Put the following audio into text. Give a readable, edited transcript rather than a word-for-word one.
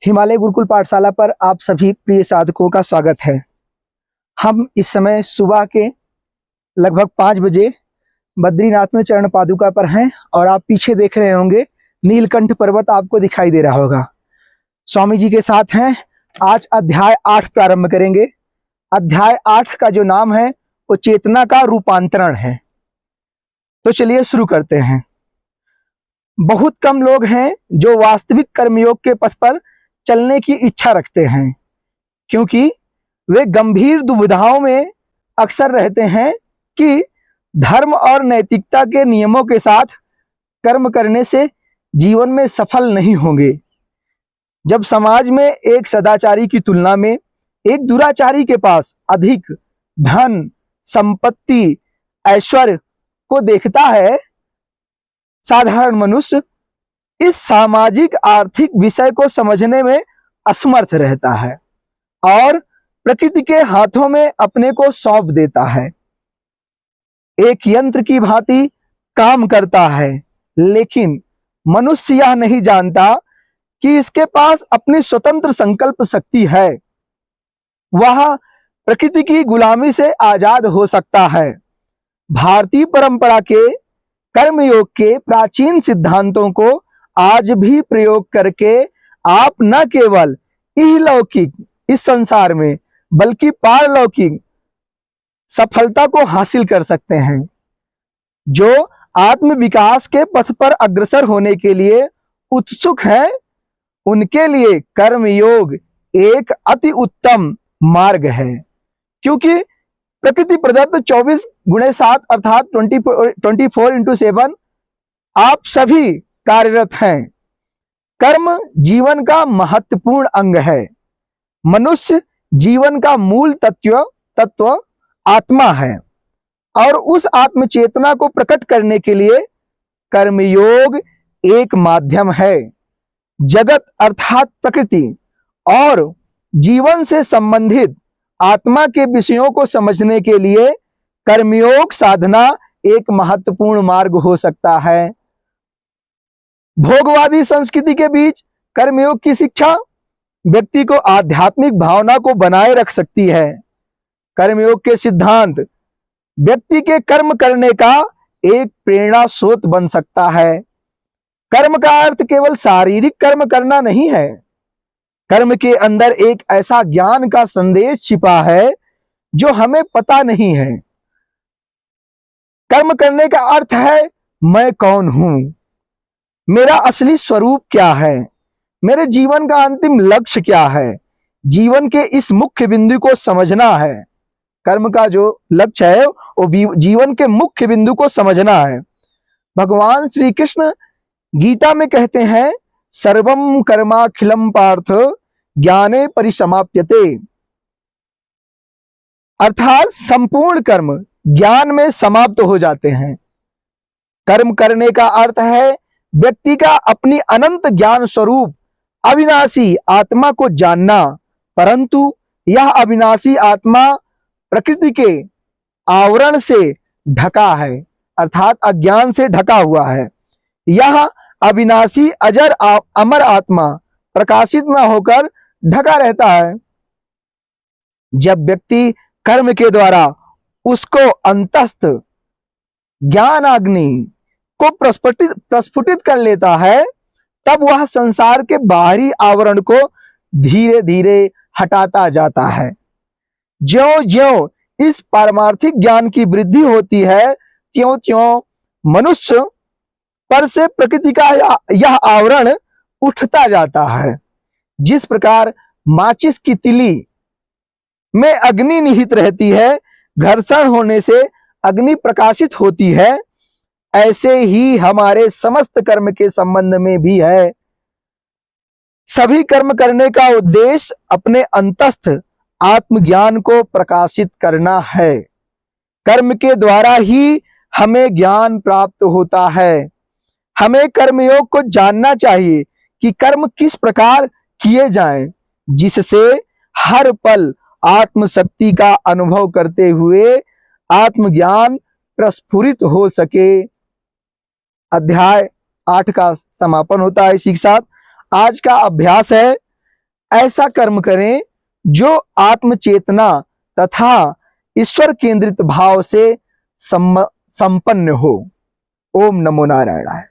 हिमालय गुरुकुल पाठशाला पर आप सभी प्रिय साधकों का स्वागत है। हम इस समय सुबह के लगभग 5 बजे बद्रीनाथ में चरण पादुका पर हैं और आप पीछे देख रहे होंगे नीलकंठ पर्वत आपको दिखाई दे रहा होगा। स्वामी जी के साथ हैं। आज अध्याय 8 प्रारंभ करेंगे। अध्याय 8 का जो नाम है वो चेतना का रूपांतरण है। तो चलिए शुरू करते हैं। बहुत कम लोग हैं जो वास्तविक कर्मयोग के पथ पर चलने की इच्छा रखते हैं, क्योंकि वे गंभीर दुविधाओं में अक्सर रहते हैं कि धर्म और नैतिकता के नियमों के साथ कर्म करने से जीवन में सफल नहीं होंगे। जब समाज में एक सदाचारी की तुलना में एक दुराचारी के पास अधिक धन, संपत्ति, ऐश्वर्य को देखता है, साधारण मनुष्य इस सामाजिक आर्थिक विषय को समझने में असमर्थ रहता है और प्रकृति के हाथों में अपने को सौंप देता है। एक यंत्र की भांति काम करता है, लेकिन मनुष्य यह नहीं जानता कि इसके पास अपनी स्वतंत्र संकल्प शक्ति है। वह प्रकृति की गुलामी से आजाद हो सकता है। भारतीय परंपरा के कर्मयोग के प्राचीन सिद्धांतों को आज भी प्रयोग करके आप न केवल इहलौकिक इस संसार में बल्कि पारलौकिक सफलता को हासिल कर सकते हैं। जो आत्म विकास के पथ पर अग्रसर होने के लिए उत्सुक हैं, उनके लिए कर्मयोग एक अति उत्तम मार्ग है, क्योंकि प्रकृति प्रदत्त 24/7 अर्थात 24/7 आप सभी कार्यरत हैं। कर्म जीवन का महत्वपूर्ण अंग है। मनुष्य जीवन का मूल तत्व आत्मा है और उस आत्म चेतना को प्रकट करने के लिए कर्मयोग एक माध्यम है। जगत अर्थात प्रकृति और जीवन से संबंधित आत्मा के विषयों को समझने के लिए कर्मयोग साधना एक महत्वपूर्ण मार्ग हो सकता है। भोगवादी संस्कृति के बीच कर्मयोग की शिक्षा व्यक्ति को आध्यात्मिक भावना को बनाए रख सकती है। कर्मयोग के सिद्धांत व्यक्ति के कर्म करने का एक प्रेरणा स्रोत बन सकता है। कर्म का अर्थ केवल शारीरिक कर्म करना नहीं है। कर्म के अंदर एक ऐसा ज्ञान का संदेश छिपा है जो हमें पता नहीं है। कर्म करने का अर्थ है मैं कौन हूं, मेरा असली स्वरूप क्या है, मेरे जीवन का अंतिम लक्ष्य क्या है। जीवन के इस मुख्य बिंदु को समझना है। कर्म का जो लक्ष्य है वो जीवन के मुख्य बिंदु को समझना है। भगवान श्री कृष्ण गीता में कहते हैं, सर्वम कर्माखिलम पार्थ ज्ञाने परिसमाप्यते, अर्थात संपूर्ण कर्म ज्ञान में समाप्त हो जाते हैं। कर्म करने का अर्थ है व्यक्ति का अपनी अनंत ज्ञान स्वरूप अविनाशी आत्मा को जानना, परंतु यह अविनाशी आत्मा प्रकृति के आवरण से ढका है, अर्थात अज्ञान से ढका हुआ है। यह अविनाशी अजर अमर आत्मा प्रकाशित न होकर ढका रहता है। जब व्यक्ति कर्म के द्वारा उसको अंतस्थ ज्ञान अग्नि को प्रस्फुटित कर लेता है, तब वह संसार के बाहरी आवरण को धीरे धीरे हटाता जाता है। ज्यों ज्यों इस पारमार्थिक ज्ञान की वृद्धि होती है, त्यों त्यों मनुष्य पर से प्रकृति का यह आवरण उठता जाता है। जिस प्रकार माचिस की तिली में अग्नि निहित रहती है, घर्षण होने से अग्नि प्रकाशित होती है, ऐसे ही हमारे समस्त कर्म के संबंध में भी है। सभी कर्म करने का उद्देश्य अपने अंतस्थ आत्मज्ञान को प्रकाशित करना है। कर्म के द्वारा ही हमें ज्ञान प्राप्त होता है। हमें कर्मयोग को जानना चाहिए कि कर्म किस प्रकार किए जाएं, जिससे हर पल आत्मशक्ति का अनुभव करते हुए आत्मज्ञान प्रस्फुरित हो सके। अध्याय 8 का समापन होता है इसी के साथ। आज का अभ्यास है ऐसा कर्म करें जो आत्म चेतना तथा ईश्वर केंद्रित भाव से संपन्न हो। ओम नमो नारायणाय।